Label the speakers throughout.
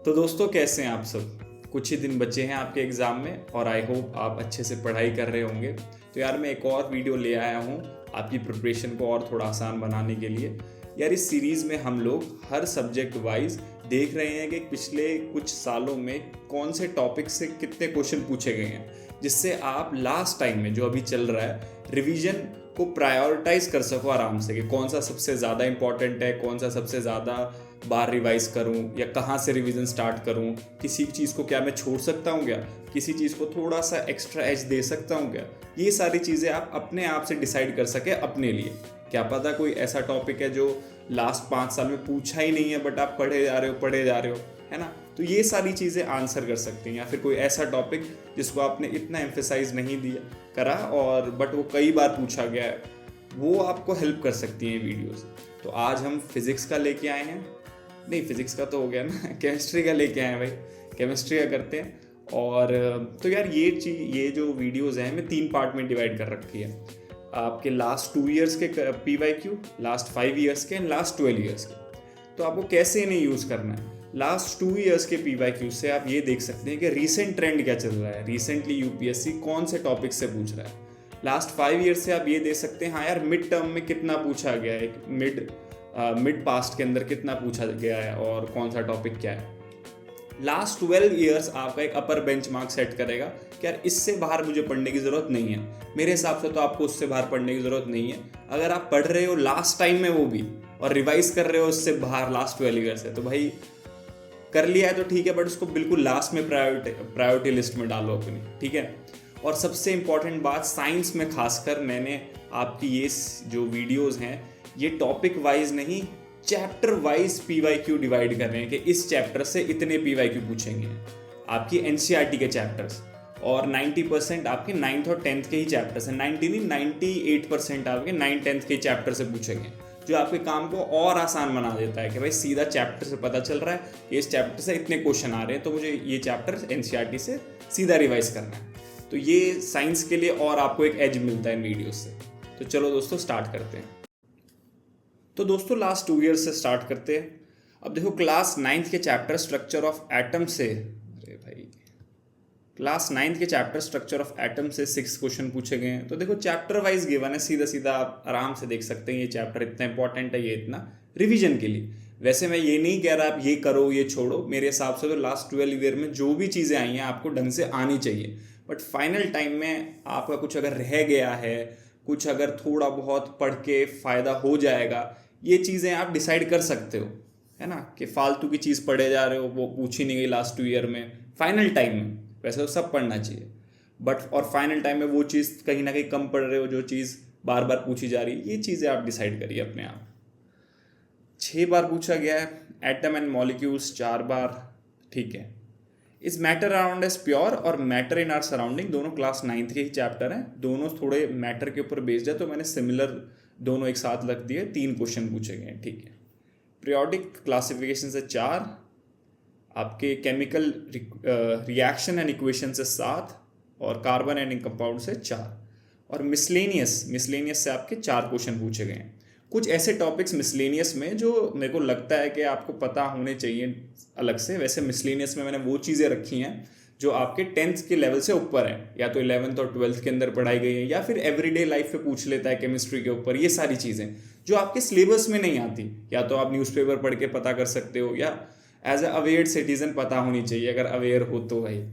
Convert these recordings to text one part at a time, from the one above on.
Speaker 1: तो दोस्तों कैसे हैं आप सब। कुछ ही दिन बचे हैं आपके एग्ज़ाम में और आई होप आप अच्छे से पढ़ाई कर रहे होंगे। तो यार मैं एक और वीडियो ले आया हूँ आपकी प्रिपरेशन को और थोड़ा आसान बनाने के लिए। यार इस सीरीज़ में हम लोग हर सब्जेक्ट वाइज देख रहे हैं कि पिछले कुछ सालों में कौन से टॉपिक से कितने क्वेश्चन पूछे गए हैं, जिससे आप लास्ट टाइम में जो अभी चल रहा है रिवीजन को प्रायोरिटाइज कर सको आराम से कि कौन सा सबसे ज़्यादा इंपॉर्टेंट है, कौन सा सबसे ज़्यादा बार रिवाइज करूं या कहाँ से रिवीजन स्टार्ट करूं, किसी चीज़ को क्या मैं छोड़ सकता हूं क्या, किसी चीज़ को थोड़ा सा एक्स्ट्रा एज दे सकता हूं क्या। ये सारी चीज़ें आप अपने आप से डिसाइड कर सके अपने लिए। क्या पता कोई ऐसा टॉपिक है जो लास्ट 5 साल में पूछा ही नहीं है बट आप पढ़े जा रहे हो, है ना। तो ये सारी चीज़ें आंसर कर सकती हैं। या फिर कोई ऐसा टॉपिक जिसको आपने इतना एम्फेसाइज नहीं दिया करा और बट वो कई बार पूछा गया है, वो आपको हेल्प कर सकती हैं ये वीडियोस। तो आज हम फिज़िक्स का लेके आए हैं, नहीं फिज़िक्स का तो हो गया ना, केमिस्ट्री का लेके आए हैं भाई, केमिस्ट्री का करते हैं। और तो यार ये जो वीडियोस हैं मैं 3 पार्ट में डिवाइड कर रखी है। आपके लास्ट 2 ईयर्स के PYQ, लास्ट 5 ईयर्स के एंड लास्ट 12 ईयर्स के। तो आपको कैसे इन्हें यूज़ करना है। लास्ट 2 ईयर्स के PYQ से आप ये देख सकते हैं कि रीसेंट ट्रेंड क्या चल रहा है, रिसेंटली UPSC कौन से टॉपिक से पूछ रहा है। लास्ट 5 ईयर्स से आप ये देख सकते हैं हाँ यार मिड टर्म में कितना पूछा गया है, मिड पास्ट के अंदर कितना पूछा गया है और कौन सा टॉपिक क्या है। लास्ट 12 ईयर्स आपका एक अपर बेंचमार्क सेट करेगा कि यार इससे बाहर मुझे पढ़ने की ज़रूरत नहीं है। मेरे हिसाब से तो आपको उससे बाहर पढ़ने की ज़रूरत नहीं है। अगर आप पढ़ रहे हो लास्ट टाइम में वो भी और रिवाइज कर रहे हो उससे बाहर लास्ट 12 ईयर्स है, तो भाई कर लिया है तो ठीक है, बट उसको बिल्कुल लास्ट में प्रायोरिटी लिस्ट में डालो अपनी, ठीक है। और सबसे इंपॉर्टेंट बात, साइंस में खासकर मैंने आपकी ये जो वीडियोस हैं ये टॉपिक वाइज नहीं चैप्टर वाइज PYQ डिवाइड कर रहे हैं कि इस चैप्टर से इतने PYQ पूछेंगे आपकी NCERT के चैप्टर्स। और 90% आपके 9th और 10th के ही चैप्टर्स हैं, 90 नहीं 98% आपके 9th 10th के चैप्टर से पूछेंगे, जो आपके काम को और आसान बना देता है कि भाई सीधा चैप्टर से पता चल रहा है कि इस चैप्टर से इतने क्वेश्चन आ रहे हैं तो मुझे ये चैप्टर NCERT से सीधा रिवाइज करना है। तो ये साइंस के लिए और आपको एक एज मिलता है इन वीडियो से। तो चलो दोस्तों स्टार्ट करते हैं। तो दोस्तों लास्ट 2 ईयर्स से स्टार्ट करते हैं। अब देखो क्लास 9th के चैप्टर स्ट्रक्चर ऑफ एटम से, अरे भाई क्लास 9th के चैप्टर स्ट्रक्चर ऑफ एटम से 6 क्वेश्चन पूछे गए हैं। तो देखो चैप्टर वाइज गिवन है, सीधा सीधा आप आराम से देख सकते हैं ये चैप्टर इतना इंपॉर्टेंट है, ये इतना रिवीजन के लिए। वैसे मैं ये नहीं कह रहा आप ये करो ये छोड़ो, मेरे हिसाब से तो लास्ट 12 ईयर में जो भी चीज़ें आई हैं आपको ढंग से आनी चाहिए। बट फाइनल टाइम में आपका कुछ अगर रह गया है, कुछ अगर थोड़ा बहुत पढ़ के फ़ायदा हो जाएगा, ये चीज़ें आप डिसाइड कर सकते हो, है ना। कि फालतू की चीज़ पढ़े जा रहे हो, वो पूछी नहीं गई लास्ट 2 ईयर में, फाइनल टाइम में वैसे तो सब पढ़ना चाहिए बट और फाइनल टाइम में वो चीज़ कहीं ना कहीं कम पढ़ रहे हो जो चीज़ बार बार पूछी जा रही है, ये चीज़ें आप डिसाइड करिए अपने आप। 6 बार पूछा गया है, एटम एंड मॉलिक्यूल्स 4 बार, ठीक है। इस मैटर अराउंड एस प्योर और मैटर इन आर सराउंडिंग दोनों क्लास 9th के ही चैप्टर हैं, दोनों थोड़े मैटर के ऊपर बेस्ड है, तो मैंने सिमिलर दोनों एक साथ रख दिए। 3 क्वेश्चन पूछे गए, ठीक है। पीरियोडिक क्लासिफिकेशन से 4, आपके केमिकल रिएक्शन एंड इक्वेशन से 7 और कार्बन एंड कंपाउंड से 4 और मिसलेनियस से आपके 4 क्वेश्चन पूछे गए हैं। कुछ ऐसे टॉपिक्स मिसलेनियस में जो मेरे को लगता है कि आपको पता होने चाहिए अलग से। वैसे मिसलेनियस में मैंने वो चीज़ें रखी हैं जो आपके 10th के लेवल से ऊपर है, या तो 11th और 12th के अंदर पढ़ाई गई है, या फिर एवरीडे लाइफ पे पूछ लेता है केमिस्ट्री के ऊपर। ये सारी चीज़ें जो आपके सिलेबस में नहीं आती, या तो आप न्यूज़पेपर पढ़ के पता कर सकते हो, या एज अ अवेयर सिटीजन पता होनी चाहिए अगर अवेयर हो तो भाई।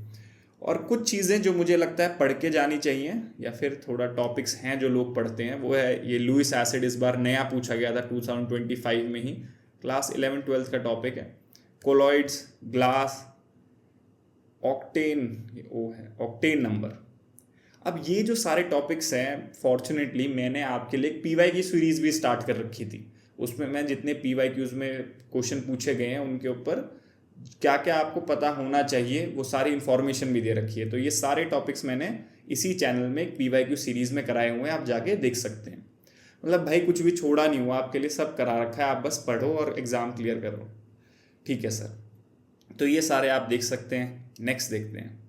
Speaker 1: और कुछ चीज़ें जो मुझे लगता है पढ़ के जानी चाहिए, या फिर थोड़ा टॉपिक्स हैं जो लोग पढ़ते हैं, वो है ये लुइस एसिड। इस बार नया पूछा गया था 2025 में ही, क्लास 11-12 का टॉपिक है। कोलॉइड्स, ग्लास, ऑक्टेन, वो है ऑक्टेन नंबर। अब ये जो सारे टॉपिक्स हैं, फॉर्चुनेटली मैंने आपके लिए PYQ सीरीज़ भी स्टार्ट कर रखी थी। उसमें मैं जितने PYQs में क्वेश्चन पूछे गए हैं उनके ऊपर क्या क्या आपको पता होना चाहिए वो सारी इन्फॉर्मेशन भी दे रखी है। तो ये सारे टॉपिक्स मैंने इसी चैनल में एक PYQ सीरीज़ में कराए हुए हैं, आप जाके देख सकते हैं। मतलब भाई कुछ भी छोड़ा नहीं हुआ आपके लिए, सब करा रखा है, आप बस पढ़ो और एग्ज़ाम क्लियर करो, ठीक है सर। तो ये सारे आप देख सकते हैं। नेक्स्ट देखते हैं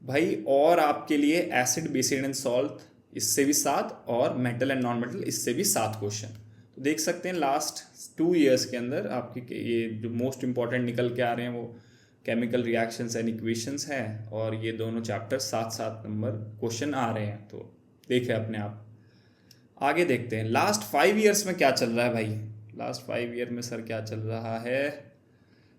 Speaker 1: भाई, और आपके लिए एसिड, बेसिड एंड सॉल्ट इससे भी 7 और मेटल एंड नॉन मेटल इससे भी 7 क्वेश्चन। तो देख सकते हैं लास्ट 2 ईयर्स के अंदर आपके ये जो मोस्ट इम्पॉर्टेंट निकल के आ रहे हैं वो केमिकल रिएक्शंस एंड इक्वेशंस है, और ये दोनों चैप्टर 7-7 नंबर क्वेश्चन आ रहे हैं। तो देखें अपने आप। आगे देखते हैं लास्ट 5 ईयर्स में क्या चल रहा है भाई। लास्ट 5 ईयर में सर क्या चल रहा है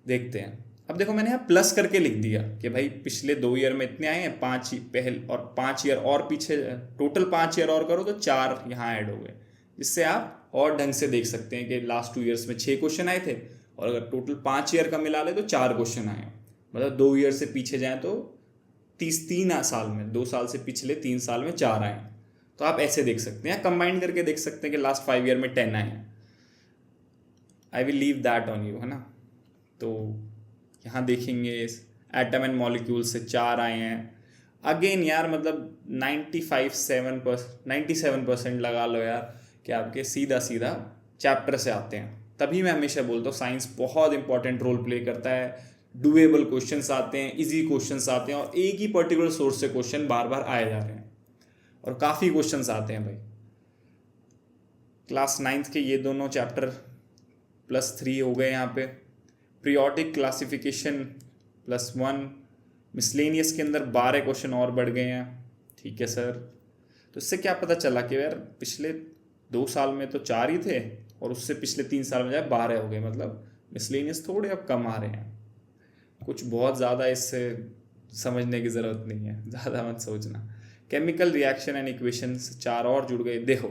Speaker 1: देखते हैं। अब देखो मैंने यहाँ प्लस करके लिख दिया कि भाई पिछले 2 ईयर में इतने आए हैं, 5 पहले और 5 ईयर और पीछे, टोटल 5 ईयर और करो तो 4 यहाँ ऐड हो गए, जिससे आप और ढंग से देख सकते हैं कि लास्ट 2 ईयर्स में 6 क्वेश्चन आए थे, और अगर टोटल 5 ईयर का मिला ले तो 4 क्वेश्चन आए। मतलब 2 ईयर से पीछे जाएँ तो 3 साल में, 2 साल से पिछले 3 साल में 4 आए। तो आप ऐसे देख सकते हैं, कंबाइन करके देख सकते हैं कि लास्ट 5 ईयर में 10 आए हैं। I will leave that on you, है ना। तो यहाँ देखेंगे एटम एंड मॉलिक्यूल से 4 आए हैं। अगेन यार मतलब 97% लगा लो यार कि आपके सीधा सीधा चैप्टर से आते हैं। तभी मैं हमेशा बोलता हूँ साइंस बहुत इंपॉर्टेंट रोल प्ले करता है। डुएबल क्वेश्चंस आते हैं, इजी क्वेश्चंस आते हैं, और एक ही पर्टिकुलर सोर्स से क्वेश्चन बार बार आए जा रहे हैं, और काफ़ी क्वेश्चंस आते हैं भाई। क्लास 9th के ये दोनों चैप्टर +3 हो गए यहाँ पे। पीरियोडिक क्लासिफिकेशन +1, मिसलेनियस के अंदर 12 क्वेश्चन और बढ़ गए हैं। ठीक है सर। तो इससे क्या पता चला कि यार पिछले 2 साल में तो 4 ही थे, और उससे पिछले 3 साल में जाए 12 हो गए, मतलब मिसलेनियस थोड़े अब कम आ रहे हैं। कुछ बहुत ज़्यादा इससे समझने की ज़रूरत नहीं है, ज़्यादा मत सोचना। केमिकल रिएक्शन एंड इक्वेशंस 4 और जुड़ गए। देखो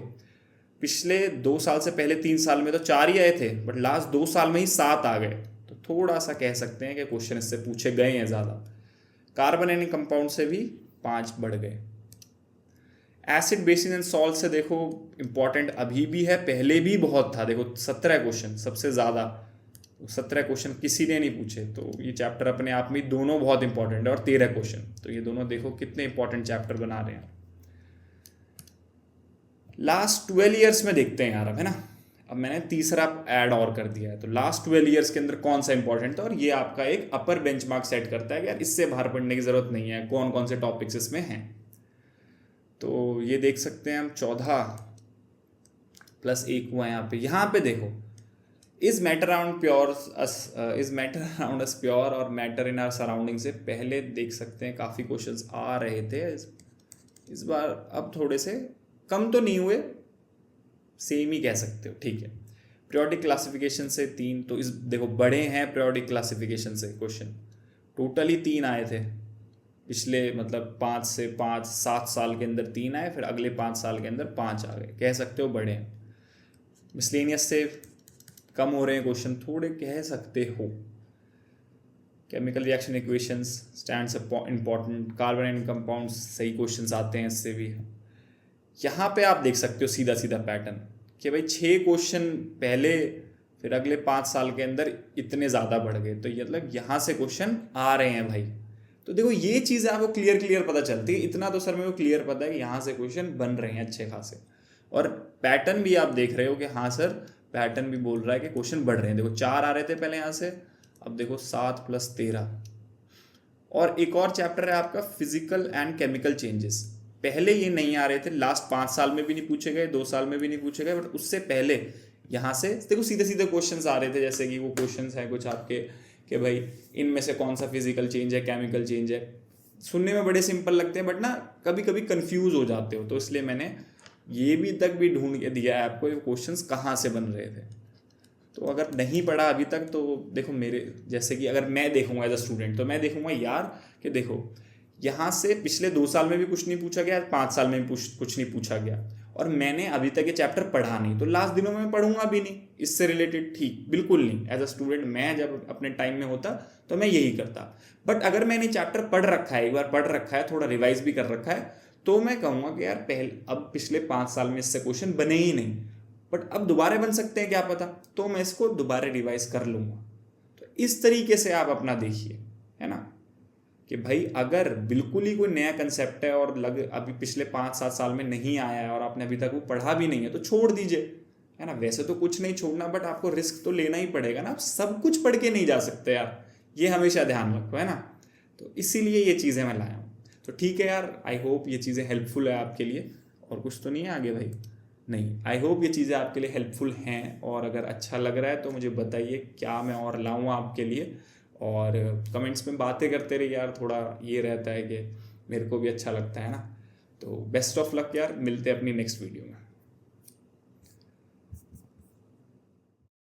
Speaker 1: पिछले 2 साल से पहले 3 साल में तो 4 ही आए थे, बट लास्ट 2 साल में ही 7 आ गए। तो थोड़ा सा कह सकते हैं कि क्वेश्चन इससे पूछे गए हैं ज़्यादा। कार्बन एंड कंपाउंड से भी 5 बढ़ गए। एसिड बेसिस एंड सॉल्ट से देखो इंपॉर्टेंट अभी भी है, पहले भी बहुत था। देखो 17 क्वेश्चन सबसे ज़्यादा, 17 क्वेश्चन किसी ने नहीं पूछे। तो ये चैप्टर अपने आप में दोनों बहुत इंपॉर्टेंट है, और 13 क्वेश्चन, तो ये दोनों देखो कितने इंपॉर्टेंट चैप्टर बना रहे हैं। लास्ट 12 ईयर्स में देखते हैं यार अब, है ना। अब मैंने तीसरा ऐड और कर दिया है। तो लास्ट 12 ईयर्स के अंदर कौन सा इंपॉर्टेंट था, और ये आपका एक अपर बेंचमार्क सेट करता है कि यार इससे बाहर पढ़ने की ज़रूरत नहीं है, कौन कौन से टॉपिक्स इसमें हैं। तो ये देख सकते हैं हम 14+1 हुआ यहाँ पे देखो is matter around pure is matter around us pure और मैटर इन आवर सराउंडिंग से पहले देख सकते हैं काफ़ी क्वेश्चंस आ रहे थे। इस बार अब थोड़े से कम तो नहीं हुए, सेम ही कह सकते हो, ठीक है। पीरियोडिक क्लासिफिकेशन से 3, तो इस देखो बड़े हैं पीरियोडिक क्लासिफिकेशन से क्वेश्चन। टोटली 3 आए थे पिछले, मतलब 5 से 5 7 साल के अंदर 3 आए, फिर अगले 5 साल के अंदर 5 आ गए, कह सकते हो बड़े हैं। मिसलेनियस से कम हो रहे हैं क्वेश्चन, थोड़े कह सकते हो। Chemical reaction equations stands important. Carbon and compounds सही क्वेश्चंस आते हैं इससे भी। यहाँ पे आप देख सकते हो सीधा सीधा पैटर्न कि भाई 6 क्वेश्चन पहले, फिर अगले 5 साल के अंदर इतने ज़्यादा बढ़ गए। तो ये मतलब यहाँ से क्वेश्चन आ रहे हैं भाई। तो देखो ये चीज़ आपको क्लियर पता चलती है। इतना तो सर मेरे को क्लियर पता है कि यहाँ से क्वेश्चन बन रहे हैं अच्छे खासे, और पैटर्न भी आप देख रहे हो कि हाँ सर पैटर्न भी बोल रहा है कि क्वेश्चन बढ़ रहे हैं। देखो 4 आ रहे थे पहले यहाँ से, अब देखो 7+13। और एक और चैप्टर है आपका फिजिकल एंड केमिकल चेंजेस। पहले ये नहीं आ रहे थे, लास्ट 5 साल में भी नहीं पूछे गए, 2 साल में भी नहीं पूछे गए, बट उससे पहले यहाँ से देखो सीधे सीधे क्वेश्चंस आ रहे थे। जैसे कि वो क्वेश्चंस हैं कुछ आपके कि भाई इनमें से कौन सा फिजिकल चेंज है, केमिकल चेंज है। सुनने में बड़े सिंपल लगते हैं, बट ना कभी कभी कंफ्यूज हो जाते हो। तो इसलिए मैंने ये भी तक भी ढूंढ के दिया है आपको, ये क्वेश्चंस कहाँ से बन रहे थे। तो अगर नहीं पढ़ा अभी तक तो देखो मेरे जैसे कि अगर मैं देखूंगा एज अ स्टूडेंट, तो मैं देखूंगा यार कि देखो यहाँ से पिछले 2 साल में भी कुछ नहीं पूछा गया, 5 साल में भी कुछ नहीं पूछा गया, और मैंने अभी तक ये चैप्टर पढ़ा नहीं, तो लास्ट दिनों में पढ़ूंगा भी नहीं इससे रिलेटेड। ठीक, बिल्कुल नहीं। एज अ स्टूडेंट मैं जब अपने टाइम में होता तो मैं यही करता। बट अगर मैंने चैप्टर पढ़ रखा है, एक बार पढ़ रखा है, थोड़ा रिवाइज भी कर रखा है, तो मैं कहूँगा कि यार पहले अब पिछले 5 साल में इससे क्वेश्चन बने ही नहीं, बट अब दोबारा बन सकते हैं क्या पता, तो मैं इसको दोबारा रिवाइज कर लूँगा। तो इस तरीके से आप अपना देखिए, है ना, कि भाई अगर बिल्कुल ही कोई नया कंसेप्ट है और अभी पिछले 5-7 साल में नहीं आया है और आपने अभी तक वो पढ़ा भी नहीं है, तो छोड़ दीजिए, है ना। वैसे तो कुछ नहीं छोड़ना, बट आपको रिस्क तो लेना ही पड़ेगा ना। आप सब कुछ पढ़ के नहीं जा सकते यार, ये हमेशा ध्यान रखो, है ना। तो इसीलिए ये चीज़ें मैं लाया हूँ। तो ठीक है यार, आई होप ये चीज़ें हेल्पफुल है आपके लिए। और कुछ तो नहीं है आगे भाई? नहीं। आई होप ये चीज़ें आपके लिए हेल्पफुल हैं, और अगर अच्छा लग रहा है तो मुझे बताइए क्या मैं और लाऊँ आपके लिए, और कमेंट्स में बातें करते रहिए यार, थोड़ा ये रहता है कि मेरे को भी अच्छा लगता है ना। तो बेस्ट ऑफ लक यार, मिलते हैं अपनी नेक्स्ट वीडियो में।